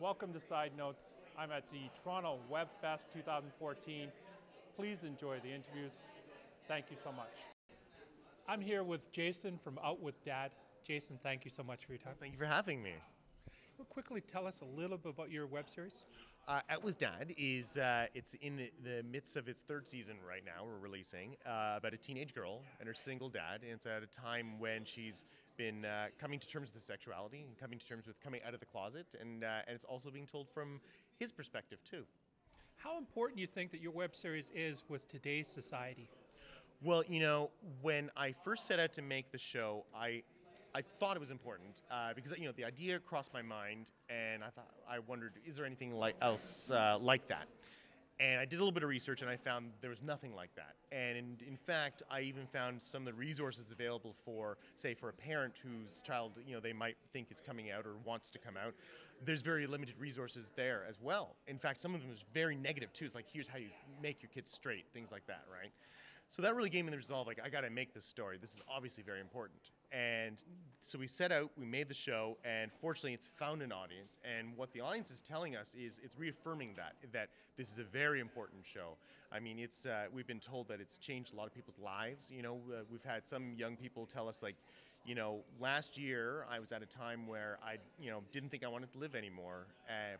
Welcome to Side Notes. I'm at the Toronto Webfest 2014. Please enjoy the interviews. Thank you so much. I'm here with Jason from Out with Dad. Jason, thank you so much for your time. Thank you for having me. Will quickly tell us a little bit about your web series? Out with Dad is it's in the midst of its third season right now. We're releasing about a teenage girl and her single dad, and it's at a time when she's been coming to terms with sexuality and coming to terms with coming out of the closet, and it's also being told from his perspective too. How important do you think that your web series is with today's society? Well, when I first set out to make the show, I thought it was important because the idea crossed my mind, and I wondered, is there anything else like that? And I did a little bit of research, and I found there was nothing like that. And in fact, I even found some of the resources available for, say, for a parent whose child, they might think is coming out or wants to come out. There's very limited resources there as well. In fact, some of them is very negative too. It's like, here's how you make your kids straight, things like that, right? So that really gave me the resolve, like, I got to make this story. This is obviously very important. And so we set out, we made the show, and fortunately it's found an audience. And what the audience is telling us is it's reaffirming that this is a very important show. I mean, we've been told that it's changed a lot of people's lives. We've had some young people tell us, like, last year I was at a time where I, didn't think I wanted to live anymore.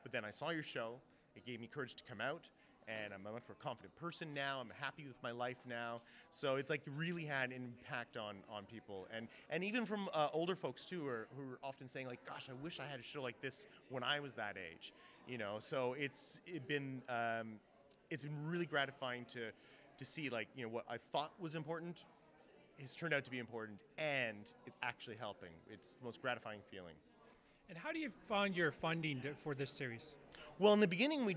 But then I saw your show. It gave me courage to come out. And I'm a much more confident person now. I'm happy with my life now. So it's like really had an impact on people. And even from older folks too, who are often saying, like, gosh, I wish I had a show like this when I was that age. So it's been really gratifying to see, like, what I thought was important has turned out to be important, and it's actually helping. It's the most gratifying feeling. And how do you find your funding for this series? Well, in the beginning, it was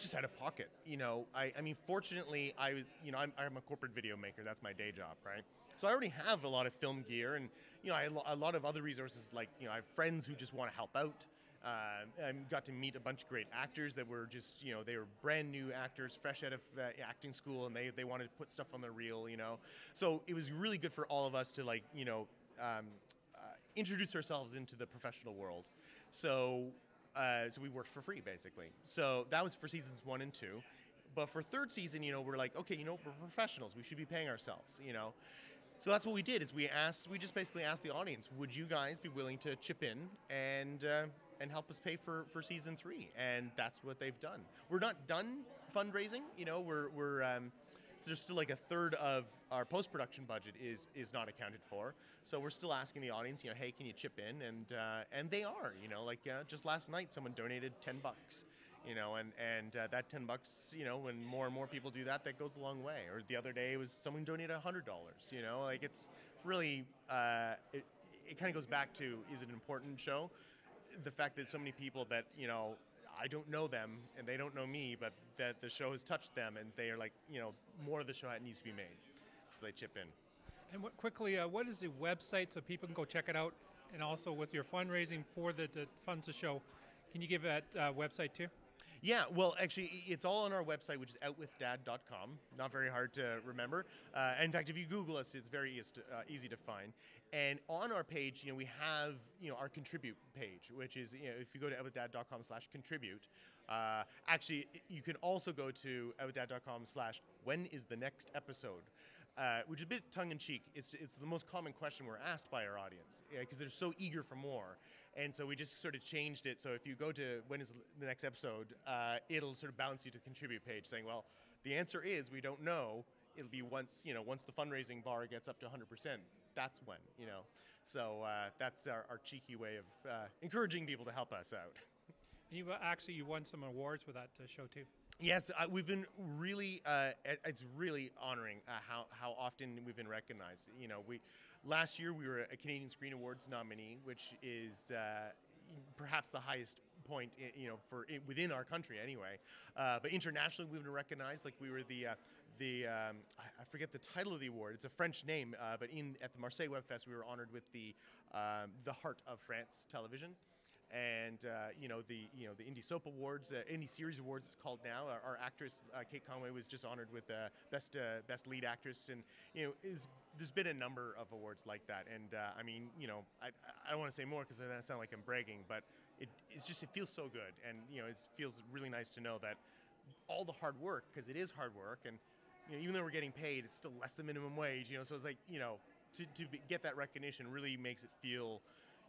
just out of pocket. I mean, fortunately, I'm a corporate video maker. That's my day job, right? So I already have a lot of film gear, and a lot of other resources. Like, I have friends who just want to help out. I got to meet a bunch of great actors that were just, they were brand new actors, fresh out of acting school, and they wanted to put stuff on the reel. So it was really good for all of us to, like, introduce ourselves into the professional world. So we worked for free, basically. So that was for seasons 1 and 2. But for third season, we're like, okay, we're professionals. We should be paying ourselves, So that's what we did, is we just basically asked the audience, would you guys be willing to chip in and help us pay for season 3? And that's what they've done. We're not done fundraising, there's still like a third of our post-production budget is not accounted for. So we're still asking the audience, hey, can you chip in? And they are, just last night someone donated $10, and that $10, when more and more people do that, that goes a long way. Or the other day was someone donated $100, like it's really, it kind of goes back to, is it an important show? The fact that so many people that, I don't know them and they don't know me, but that the show has touched them, and they are like, more of the show needs to be made. So they chip in. And what is the website so people can go check it out? And also with your fundraising for the funds the show, can you give that website too? Yeah, well, actually, it's all on our website, which is outwithdad.com. Not very hard to remember. In fact, if you Google us, it's very easy to find. And on our page, we have our contribute page, which is if you go to outwithdad.com/contribute. Actually, you can also go to outwithdad.com/when is the next episode. Which is a bit tongue-in-cheek. It's the most common question we're asked by our audience, because they're so eager for more. And so we just sort of changed it. So if you go to when is the next episode, it'll sort of bounce you to the contribute page saying, well, the answer is we don't know. It'll be once the fundraising bar gets up to 100%, that's when, So that's our cheeky way of encouraging people to help us out. You won some awards with that show too. Yes, we've been really. It's really honoring how often we've been recognized. Last year we were a Canadian Screen Awards nominee, which is perhaps the highest point, within our country anyway. But internationally, we've been recognized. Like we were I forget the title of the award. It's a French name, but at the Marseille Webfest, we were honored with the Heart of France television. And the Indie Soap Awards, Indie Series Awards, it's called now. Our actress Kate Conway was just honored with best lead actress, and there's been a number of awards like that. And I don't want to say more because I sound like I'm bragging, but it feels so good, and it feels really nice to know that all the hard work, because it is hard work, and even though we're getting paid, it's still less than minimum wage. So it's like get that recognition really makes it feel,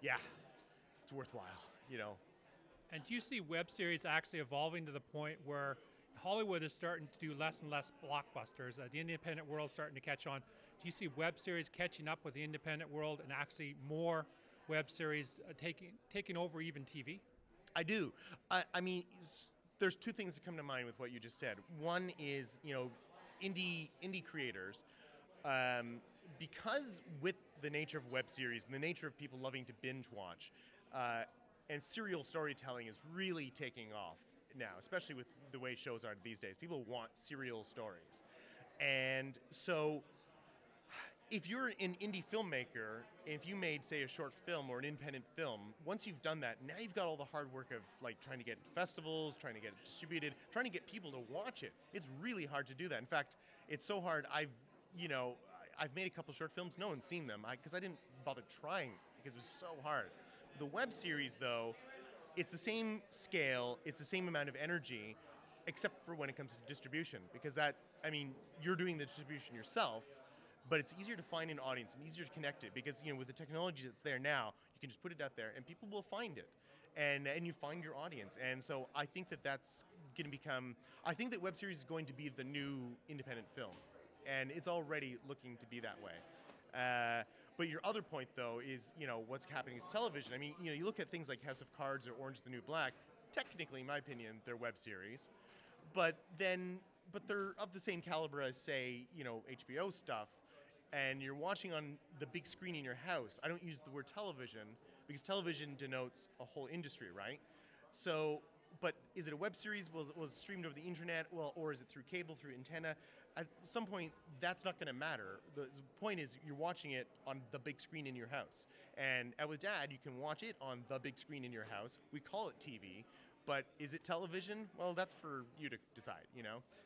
yeah, it's worthwhile. And do you see web series actually evolving to the point where Hollywood is starting to do less and less blockbusters? The independent world starting to catch on. Do you see web series catching up with the independent world and actually more web series taking over even TV? I do. I mean, there's two things that come to mind with what you just said. One is, indie creators, because with the nature of web series and the nature of people loving to binge watch, and serial storytelling is really taking off now, especially with the way shows are these days. People want serial stories. And so if you're an indie filmmaker, if you made, say, a short film or an independent film, once you've done that, now you've got all the hard work of trying to get festivals, trying to get it distributed, trying to get people to watch it. It's really hard to do that. In fact, it's so hard. I've made a couple short films. No one's seen them because I didn't bother trying because it was so hard. The web series, though, it's the same scale, it's the same amount of energy, except for when it comes to distribution, because you're doing the distribution yourself, but it's easier to find an audience and easier to connect it because with the technology that's there now, you can just put it out there and people will find it, and you find your audience. And so I think that's going to become. I think that web series is going to be the new independent film, and it's already looking to be that way. But your other point, though, is what's happening with television. I mean, you look at things like House of Cards or Orange is the New Black. Technically, in my opinion, they're web series, but they're of the same caliber as, say, HBO stuff. And you're watching on the big screen in your house. I don't use the word television because television denotes a whole industry, right? So, but is it a web series? Was it streamed over the internet? Well, or is it through cable, through antenna? At some point, that's not going to matter. The point is you're watching it on the big screen in your house. And with Dad, you can watch it on the big screen in your house. We call it TV, but is it television? Well, that's for you to decide,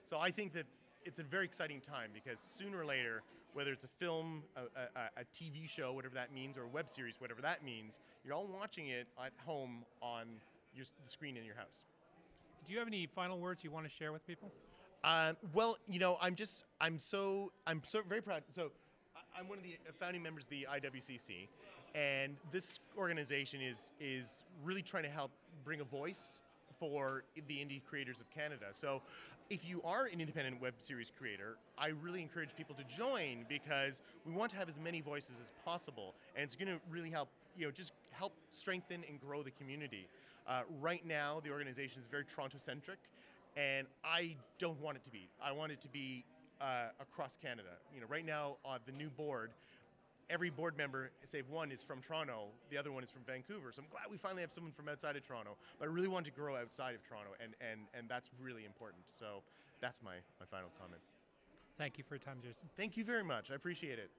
So I think that it's a very exciting time because sooner or later, whether it's a film, a TV show, whatever that means, or a web series, whatever that means, you're all watching it at home on the screen in your house. Do you have any final words you want to share with people? Well, I'm so very proud. So I'm one of the founding members of the IWCC, and this organization is really trying to help bring a voice for the indie creators of Canada. So if you are an independent web series creator, I really encourage people to join because we want to have as many voices as possible, and it's going to really help, just help strengthen and grow the community. Right now, the organization is very Toronto-centric, and I don't want it to be. I want it to be across Canada. Right now, the new board, every board member, save one, is from Toronto. The other one is from Vancouver. So I'm glad we finally have someone from outside of Toronto. But I really want to grow outside of Toronto, and that's really important. So that's my final comment. Thank you for your time, Jason. Thank you very much. I appreciate it.